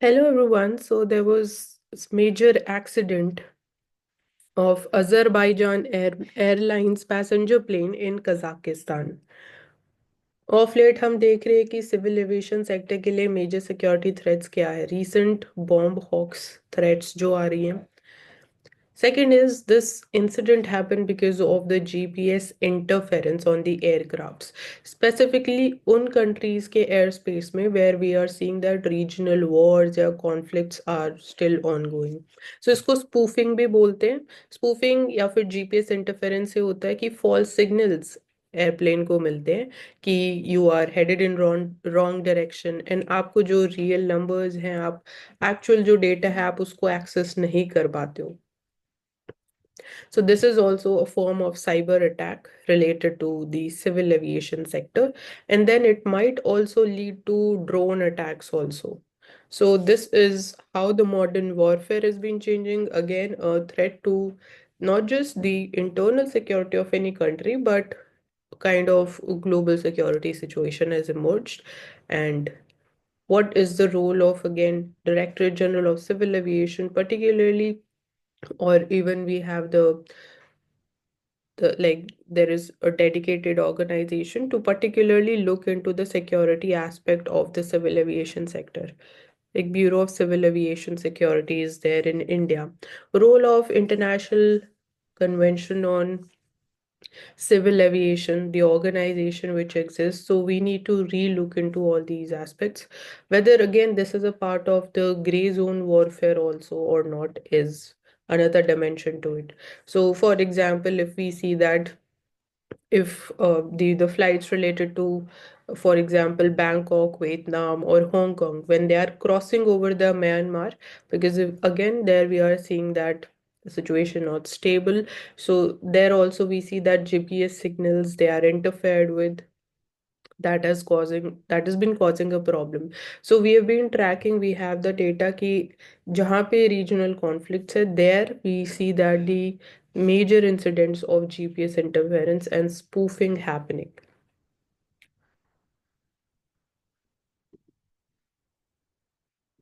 Hello everyone. So there was this major accident of Azerbaijan Airlines passenger plane in Kazakhstan. Of late हम देख रहे हैं कि civil aviation sector के लिए मेजर सिक्योरिटी थ्रेट्स क्या है, रीसेंट बॉम्ब हॉक्स थ्रेट्स जो आ रही हैं। Second is this incident happened because of the GPS interference on the aircrafts, specifically उन countries के airspace में where we are seeing that regional wars या conflicts are still ongoing. So इसको spoofing भी बोलते हैं। Spoofing या फिर GPS interference से होता है कि false signals एयरप्लेन को मिलते हैं कि you are headed in wrong direction and आपको जो रियल नंबर्स हैं, आप एक्चुअल जो डेटा है आप उसको एक्सेस नहीं कर पाते हो। So this is also a form of cyber attack related to the civil aviation sector, and then it might also lead to drone attacks also. So this is how the modern warfare has been changing. Again, a threat to not just the internal security of any country, but kind of global security situation has emerged. And what is the role of, again, Directorate General of Civil Aviation, particularly, or even we have like there is a dedicated organization to particularly look into the security aspect of the civil aviation sector. Like Bureau of Civil Aviation Security is there in India. Role of International Convention on Civil Aviation, the organization which exists. So we need to re-look into all these aspects. Whether again this is a part of the gray zone warfare also or not is another dimension to it. So for example, if we see that if the flights related to, for example, Bangkok, Vietnam, or Hong Kong, when they are crossing over the Myanmar, because again there we are seeing that the situation not stable. So there also we see that GPS signals they are interfered with, that has been causing a problem. So we have been tracking, we have the data ki jahan pe regional conflicts hai, there we see that the major incidents of GPS interference and spoofing happening.